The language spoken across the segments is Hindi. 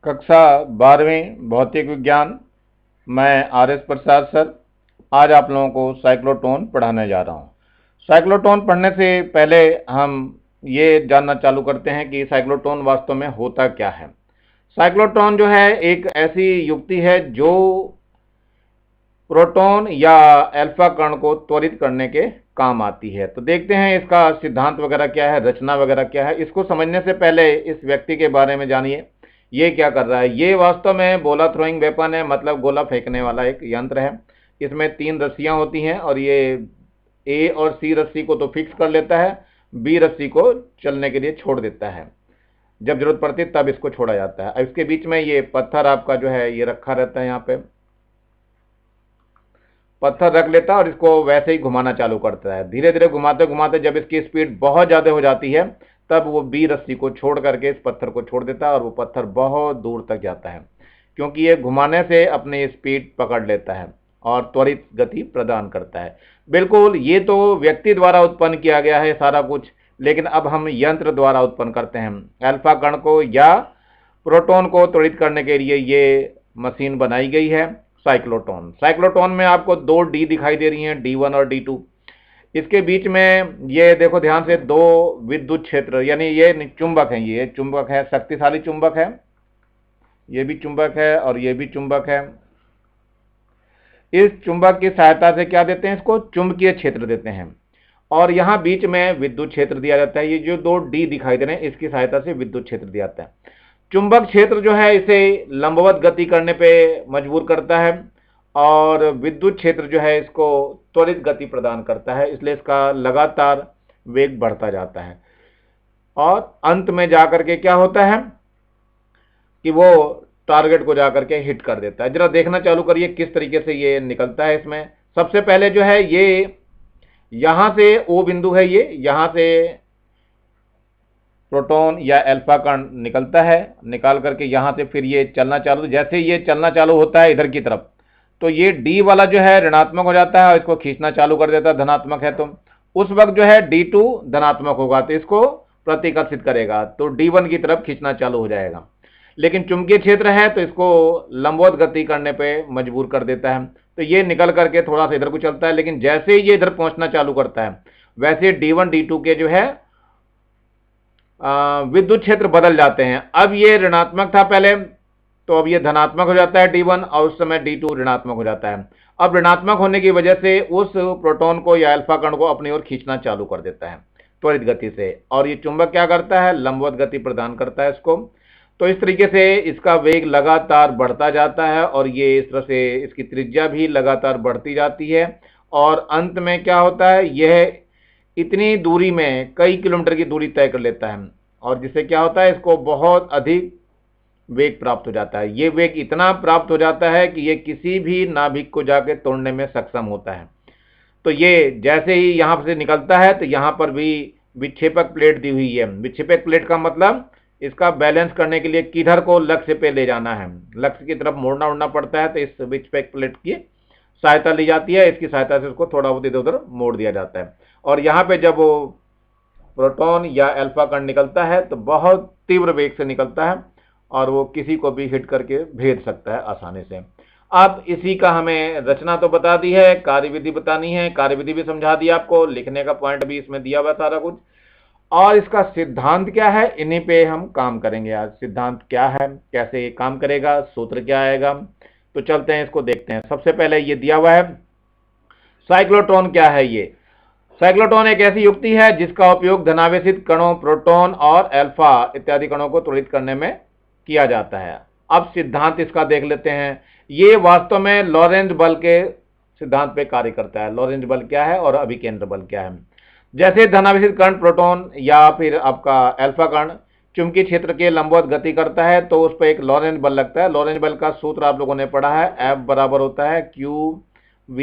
कक्षा 12वीं भौतिक विज्ञान। मैं आर.एस. प्रसाद सर आज आप लोगों को साइक्लोट्रॉन पढ़ाने जा रहा हूँ। साइक्लोट्रॉन पढ़ने से पहले हम ये जानना चालू करते हैं कि साइक्लोट्रॉन वास्तव में होता क्या है। साइक्लोट्रॉन जो है एक ऐसी युक्ति है जो प्रोटॉन या अल्फा कण को त्वरित करने के काम आती है। तो देखते हैं इसका सिद्धांत वगैरह क्या है, रचना वगैरह क्या है। इसको समझने से पहले इस व्यक्ति के बारे में जानिए, ये क्या कर रहा है। ये वास्तव में गोला थ्रोइंग वेपन है, मतलब गोला फेंकने वाला एक यंत्र है। इसमें 3 रस्सियां होती हैं और ये ए और सी रस्सी को तो फिक्स कर लेता है, बी रस्सी को चलने के लिए छोड़ देता है। जब जरूरत पड़ती है तब इसको छोड़ा जाता है। इसके बीच में ये पत्थर आपका जो है ये रखा रहता है, यहाँ पे पत्थर रख लेता है और इसको वैसे ही घुमाना चालू करता है। धीरे धीरे घुमाते घुमाते जब इसकी स्पीड बहुत ज़्यादा हो जाती है तब वो बी रस्सी को छोड़ करके इस पत्थर को छोड़ देता है और वो पत्थर बहुत दूर तक जाता है, क्योंकि ये घुमाने से अपनी स्पीड पकड़ लेता है और त्वरित गति प्रदान करता है। बिल्कुल, ये तो व्यक्ति द्वारा उत्पन्न किया गया है सारा कुछ, लेकिन अब हम यंत्र द्वारा उत्पन्न करते हैं। अल्फा कण को या प्रोटॉन को त्वरित करने के लिए ये मशीन बनाई गई है, साइक्लोट्रॉन। साइक्लोट्रॉन में आपको 2 डी दिखाई दे रही हैं, D1 और D2। इसके बीच में ये देखो ध्यान से 2 विद्युत क्षेत्र, यानी ये चुंबक है, ये चुंबक है, शक्तिशाली चुंबक है, ये भी चुंबक है और ये भी चुंबक है। इस चुंबक की सहायता से क्या देते हैं, इसको चुंबकीय क्षेत्र देते हैं और यहाँ बीच में विद्युत क्षेत्र दिया जाता है। ये जो 2 डी दिखाई दे रहे हैं इसकी सहायता से विद्युत क्षेत्र दिया जाता है। चुंबक क्षेत्र जो है इसे लंबवत गति करने पे मजबूर करता है और विद्युत क्षेत्र जो है इसको त्वरित गति प्रदान करता है, इसलिए इसका लगातार वेग बढ़ता जाता है और अंत में जाकर के क्या होता है कि वो टारगेट को जाकर के हिट कर देता है। जरा देखना चालू करिए किस तरीके से ये निकलता है। इसमें सबसे पहले जो है ये यहां से ओ बिंदु है, ये यहां से प्रोटॉन या अल्फा कण निकलता है, निकाल करके यहाँ से फिर ये चलना चालू, जैसे ये चलना चालू होता है इधर की तरफ तो ये डी वाला जो है ऋणात्मक हो जाता है और इसको खींचना चालू कर देता है, धनात्मक है तो उस वक्त जो है D2 धनात्मक होगा तो इसको प्रतिकर्षित करेगा, तो D1 की तरफ खींचना चालू हो जाएगा। लेकिन चुंबकीय क्षेत्र है तो इसको लंबवत गति करने पे मजबूर कर देता है, तो ये निकल करके थोड़ा सा इधर को चलता है, लेकिन जैसे ही ये इधर पहुंचना चालू करता है वैसे D1 D2 के जो है विद्युत क्षेत्र बदल जाते हैं। अब ये ऋणात्मक था पहले, तो अब ये धनात्मक हो जाता है D1 और उस समय D2 ऋणात्मक हो जाता है। अब ऋणात्मक होने की वजह से उस प्रोटॉन को या अल्फा कण को अपनी ओर खींचना चालू कर देता है त्वरित गति से, और ये चुंबक क्या करता है, लंबवत गति प्रदान करता है इसको। तो इस तरीके से इसका वेग लगातार बढ़ता जाता है और ये इस तरह से इसकी त्रिज्या भी लगातार बढ़ती जाती है और अंत में क्या होता है, यह इतनी दूरी में कई किलोमीटर की दूरी तय कर लेता है और जिससे क्या होता है, इसको बहुत अधिक वेग प्राप्त हो जाता है। ये वेग इतना प्राप्त हो जाता है कि ये किसी भी नाभिक को जाके तोड़ने में सक्षम होता है। तो ये जैसे ही यहाँ से निकलता है तो यहाँ पर भी विक्षेपक प्लेट दी हुई है। विक्षेपक प्लेट का मतलब इसका बैलेंस करने के लिए किधर को लक्ष्य पे ले जाना है, लक्ष्य की तरफ मोड़ना उड़ना पड़ता है, तो इस विक्षेपक प्लेट की सहायता ली जाती है। इसकी सहायता से उसको थोड़ा बहुत इधर उधर मोड़ दिया जाता है और यहाँ पे जब वो प्रोटॉन या अल्फा कण निकलता है तो बहुत तीव्र वेग से निकलता है और वो किसी को भी हिट करके भेज सकता है आसानी से। अब इसी का हमें रचना तो बता दी है, कार्यविधि बतानी है, कार्यविधि भी समझा दी आपको, लिखने का पॉइंट भी इसमें दिया हुआ सारा कुछ, और इसका सिद्धांत क्या है इन्हीं पे हम काम करेंगे आज। सिद्धांत क्या है, कैसे ये काम करेगा, सूत्र क्या आएगा, तो चलते हैं इसको देखते हैं। सबसे पहले ये दिया हुआ है साइक्लोट्रॉन क्या है। ये साइक्लोट्रॉन एक ऐसी युक्ति है जिसका उपयोग धनावेशित कणों, प्रोटॉन और अल्फा इत्यादि कणों को त्वरित करने में किया जाता है। अब सिद्धांत इसका देख लेते हैं। ये वास्तव में लॉरेंज बल के सिद्धांत पे कार्य करता है। लॉरेंज बल क्या है और अभिकेंद्र बल क्या है। जैसे धनावेशित कण प्रोटॉन या फिर आपका अल्फा कण चुंबकीय क्षेत्र के लंबवत गति करता है तो उस पर एक लॉरेंज बल लगता है। लॉरेंज बल का सूत्र आप लोगों ने पढ़ा है, F बराबर होता है QV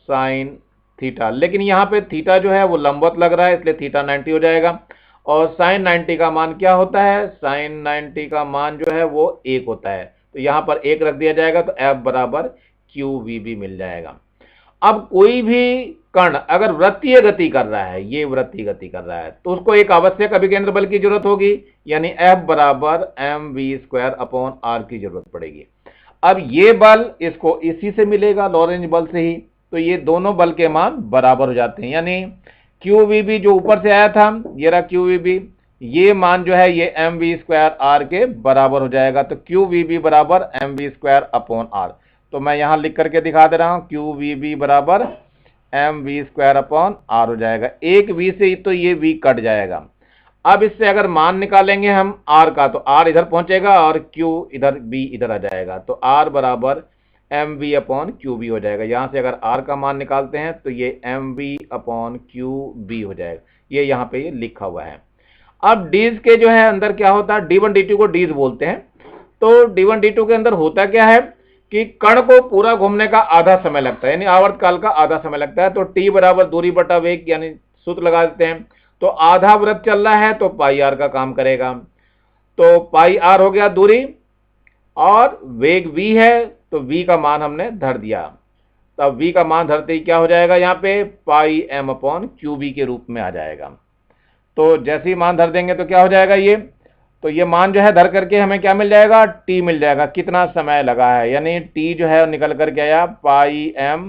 साइन थीटा, लेकिन यहाँ पे थीटा जो है वो लंबवत लग रहा है इसलिए थीटा 90 हो जाएगा और साइन 90 का मान क्या होता है, साइन 90 का मान जो है वो 1 होता है, तो यहाँ पर 1 रख दिया जाएगा तो F बराबर QV भी मिल जाएगा। अब कोई भी कण अगर वृत्तीय गति कर रहा है, ये वृत्तीय गति कर रहा है, तो उसको एक आवश्यक अभिकेंद्र बल की जरूरत होगी, यानी F बराबर mv² अपॉन r की जरूरत पड़ेगी। अब ये बल इसको इसी से मिलेगा, लॉरेंज बल से ही, तो ये दोनों बल के मान बराबर हो जाते हैं, यानी QVB जो ऊपर से आया था, ये रहा QVB, ये मान जो है ये mv² r के बराबर हो जाएगा। तो QVB बराबर mv² अपॉन r, तो मैं यहां लिख करके दिखा दे रहा हूं, QVB बराबर mv² अपॉन r हो जाएगा। एक v से तो ये v कट जाएगा। अब इससे अगर मान निकालेंगे हम r का, तो r इधर पहुंचेगा और q इधर, b इधर आ जाएगा, तो r बराबर mv अपॉन qb हो जाएगा। यहां से अगर r का मान निकालते हैं तो ये mv अपॉन qb हो जाएगा, ये यहाँ पे ये लिखा हुआ है। अब डीज के जो है अंदर क्या होता है, d1 d2 को डीज बोलते हैं। तो d1 d2 के अंदर होता क्या है कि कण को पूरा घूमने का आधा समय लगता है, यानी आवर्त काल का आधा समय लगता है। तो t बराबर दूरी बटा वेग, यानी सूत्र लगा देते हैं। तो आधा वृत्त चल रहा है तो पाई आर का काम करेगा, तो पाई आर हो गया दूरी, और वेग v है तो v का मान हमने धर दिया। तब v का मान धरते ही क्या हो जाएगा, यहाँ पे पाई m अपॉन qb के रूप में आ जाएगा। तो जैसे ही मान धर देंगे तो क्या हो जाएगा ये, तो ये मान जो है धर करके हमें क्या मिल जाएगा, t मिल जाएगा, कितना समय लगा है, यानी t जो है निकल करके आया पाई m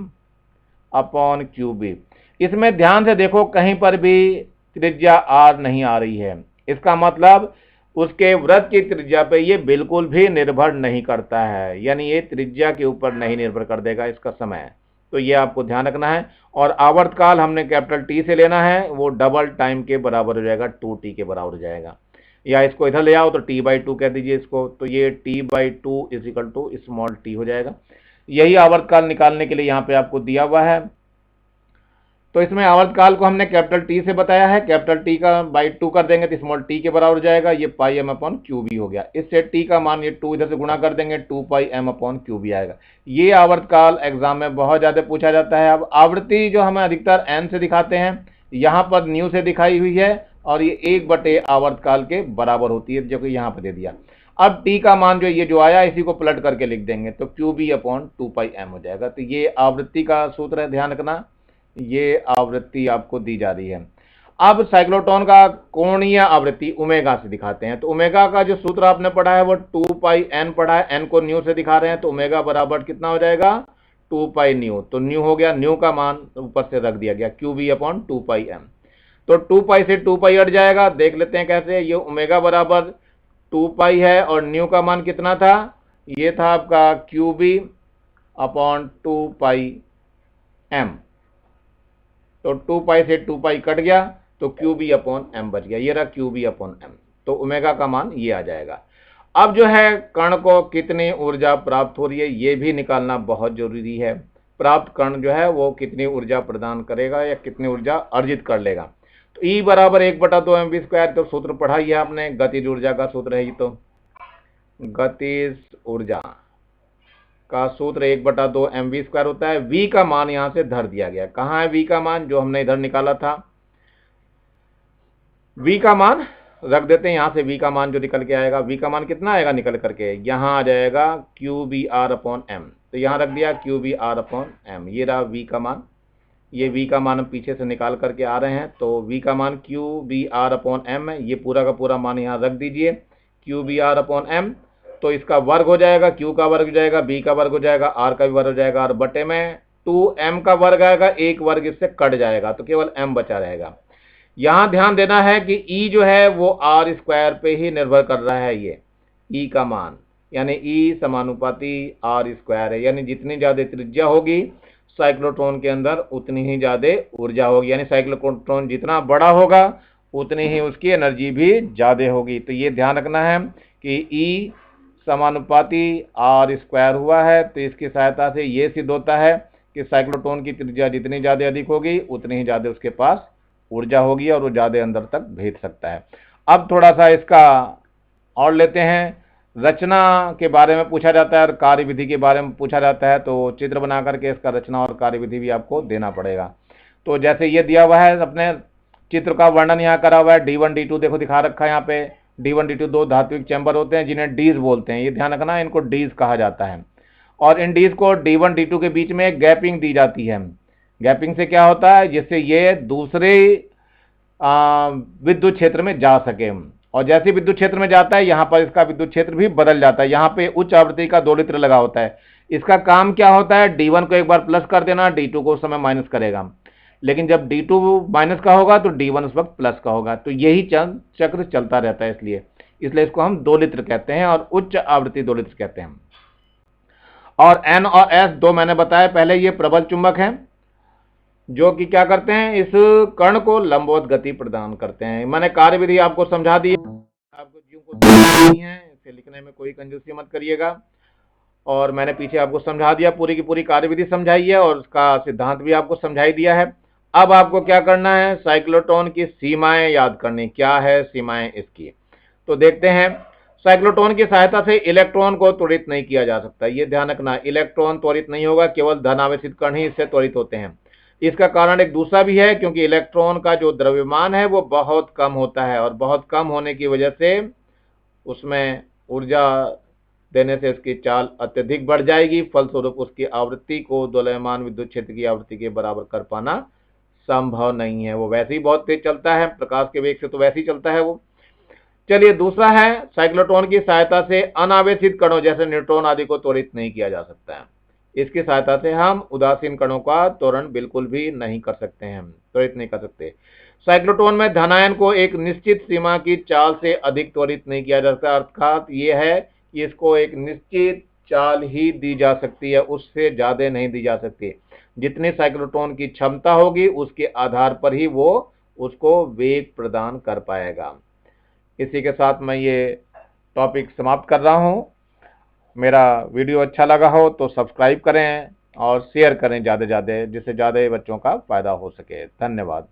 अपॉन qb। इसमें ध्यान से देखो, कहीं पर भी त्रिज्या r नहीं आ रही है, इसका मतलब उसके वृत्त की त्रिज्या पे ये बिल्कुल भी निर्भर नहीं करता है, यानी ये त्रिज्या के ऊपर नहीं निर्भर कर देगा इसका समय। तो ये आपको ध्यान रखना है। और आवर्तकाल हमने कैपिटल T से लेना है, वो डबल टाइम के बराबर हो जाएगा, 2t के बराबर हो जाएगा। या इसको इधर ले आओ तो t/2 कह दीजिए इसको, तो ये t/2 is equal to small t हो जाएगा। यही आवर्तकाल निकालने के लिए यहाँ पे आपको दिया हुआ है। तो इसमें आवर्तकाल को हमने कैपिटल T से बताया है, कैपिटल T का बाई 2 कर देंगे तो स्मॉल t के बराबर हो जाएगा, ये पाई m अपॉन qb हो गया। इससे t का मान, ये 2 इधर से गुणा कर देंगे, 2 पाई m अपॉन qb आएगा। ये आवर्तकाल एग्जाम में बहुत ज्यादा पूछा जाता है। अब आवृत्ति जो हमें अधिकतर n से दिखाते हैं, यहाँ पर न्यू से दिखाई हुई है, और ये 1 आवर्तकाल के बराबर होती है, जो कि यहाँ पर दे दिया। अब t का मान जो आया, इसी को पलट करके लिख देंगे, तो qb अपॉन 2 पाई m हो जाएगा। तो ये आवृत्ति का सूत्र है, ध्यान रखना, ये आवृत्ति आपको दी जा रही है। अब साइक्लोट्रॉन का कोणीय आवृत्ति ओमेगा से दिखाते हैं। तो ओमेगा का जो सूत्र आपने पढ़ा है वो 2 पाई n पढ़ा है, n को न्यू से दिखा रहे हैं, तो ओमेगा बराबर कितना हो जाएगा, 2 पाई न्यू। तो न्यू हो गया, न्यू का मान ऊपर से रख दिया गया, qb अपॉन 2 पाई m। तो 2 पाई से 2 पाई हट जाएगा, देख लेते हैं कैसे। ये ओमेगा बराबर 2 पाई है, और न्यू का मान कितना था, ये था आपका qb अपॉन 2 पाई m। तो 2 पाई से 2 पाई कट गया, तो qb अपॉन m बच गया, ये रहा qb अपॉन m। तो ओमेगा का मान ये आ जाएगा। अब जो है कण को कितनी ऊर्जा प्राप्त हो रही है, ये भी निकालना बहुत जरूरी है। प्राप्त कण जो है वो कितनी ऊर्जा प्रदान करेगा या कितनी ऊर्जा अर्जित कर लेगा। तो E बराबर 1/2 mv², तो सूत्र पढ़ा ही है आपने, गतिज ऊर्जा का सूत्र है ये। तो गतिज ऊर्जा का सूत्र 1/2 mv² होता है। v का मान यहां से धर दिया गया, कहां है v का मान, जो हमने इधर निकाला था। v का मान रख देते हैं, यहां से v का मान जो निकल के आएगा, v का मान कितना आएगा निकल करके, यहां आ जाएगा qbr अपॉन m। तो यहां रख दिया qbr अपॉन m, ये रहा v का मान। ये v का मान हम पीछे से निकाल करके आ रहे हैं, तो v का मान qbr अपॉन m है, ये पूरा का पूरा मान यहाँ रख दीजिए, qbr अपॉन m। तो इसका वर्ग हो जाएगा, q का वर्ग हो जाएगा, b का वर्ग हो जाएगा, r का भी वर्ग हो जाएगा, और बटे में 2m का वर्ग आएगा, एक वर्ग इससे कट जाएगा, तो केवल m बचा रहेगा। यहां ध्यान देना है कि E जो है वो r² पे ही निर्भर कर रहा है, ये E का मान, यानी E समानुपाती r² है, यानी जितनी ज्यादा त्रिज्या होगी साइक्लोट्रॉन के अंदर उतनी ही ज्यादा ऊर्जा होगी, यानी साइक्लोट्रॉन जितना बड़ा होगा उतनी ही उसकी एनर्जी भी ज्यादा होगी। तो ये ध्यान रखना है कि E समानुपाती r² हुआ है, तो इसकी सहायता से ये सिद्ध होता है कि साइक्लोट्रॉन की त्रिज्या जितनी ज्यादा अधिक होगी उतनी ही ज्यादा उसके पास ऊर्जा होगी और वो ज्यादा अंदर तक भेज सकता है। अब थोड़ा सा इसका और लेते हैं, रचना के बारे में पूछा जाता है और कार्यविधि के बारे में पूछा जाता है, तो चित्र बना करके इसका रचना और कार्यविधि भी आपको देना पड़ेगा। तो जैसे ये दिया हुआ है, अपने चित्र का वर्णन यहाँ करा हुआ है, D1 D2 देखो दिखा रखा है यहाँ पे। D1 D2 दो धात्विक चैम्बर होते हैं जिन्हें डीज बोलते हैं, ये ध्यान रखना, इनको डीज कहा जाता है। और इन डीज को D1 D2 के बीच में एक गैपिंग दी जाती है। गैपिंग से क्या होता है, जिससे ये दूसरे विद्युत क्षेत्र में जा सके, और जैसे विद्युत क्षेत्र में जाता है यहाँ पर इसका विद्युत क्षेत्र भी बदल जाता है। यहाँ पे उच्च आवृत्ति का दोलित्र लगा होता है, इसका काम क्या होता है, D1 को एक बार प्लस कर देना, D2 को उस समय माइनस करेगा, लेकिन जब D2 माइनस का होगा तो D1 उस वक्त प्लस का होगा। तो यही चक्र चलता रहता है, इसलिए इसको हम दोलित्र कहते हैं और उच्च आवृत्ति दोलित्र कहते हैं। और N और S दो मैंने बताया पहले, ये प्रबल चुंबक हैं जो कि क्या करते हैं, इस कण को लंबवत गति प्रदान करते हैं। मैंने कार्यविधि आपको समझा दी, आपको जो को नहीं है इसे लिखने में कोई कंजूसी मत करिएगा, और मैंने पीछे आपको समझा दिया, पूरी की पूरी कार्यविधि समझाई है और उसका सिद्धांत भी आपको समझाई दिया है। अब आपको क्या करना है, साइक्लोट्रॉन की सीमाएं याद करनी। क्या है सीमाएं इसकी, तो देखते हैं। साइक्लोट्रॉन की सहायता से इलेक्ट्रॉन को त्वरित नहीं किया जा सकता, ये ध्यान रखना, इलेक्ट्रॉन त्वरित नहीं होगा, केवल धनावेशित कण ही इससे त्वरित होते हैं। इसका कारण एक दूसरा भी है, क्योंकि इलेक्ट्रॉन का जो द्रव्यमान है वो बहुत कम होता है, और बहुत कम होने की वजह से उसमें ऊर्जा देने से इसकी चाल अत्यधिक बढ़ जाएगी, फलस्वरूप उसकी आवृत्ति को दोलयमान विद्युत क्षेत्र की आवृत्ति के बराबर कर पाना संभव नहीं है। वो वैसे ही बहुत तेज चलता है, प्रकाश के वेग से तो वैसे ही चलता है वो। चलिए, दूसरा है, साइक्लोट्रॉन की सहायता से अनावेशित कणों जैसे न्यूट्रॉन आदि को त्वरित नहीं किया जा सकता है। इसकी सहायता से हम उदासीन कणों का त्वरण बिल्कुल भी नहीं कर सकते हैं, त्वरित नहीं कर सकते। साइक्लोट्रॉन में धनायन को एक निश्चित सीमा की चाल से अधिक त्वरित नहीं किया जा सकता, अर्थात ये है कि इसको एक निश्चित चाल ही दी जा सकती है, उससे ज्यादा नहीं दी जा सकती। जितनी साइक्लोट्रॉन की क्षमता होगी उसके आधार पर ही वो उसको वेग प्रदान कर पाएगा। इसी के साथ मैं ये टॉपिक समाप्त कर रहा हूँ। मेरा वीडियो अच्छा लगा हो तो सब्सक्राइब करें और शेयर करें ज़्यादा से ज़्यादा, जिससे ज़्यादा बच्चों का फायदा हो सके। धन्यवाद।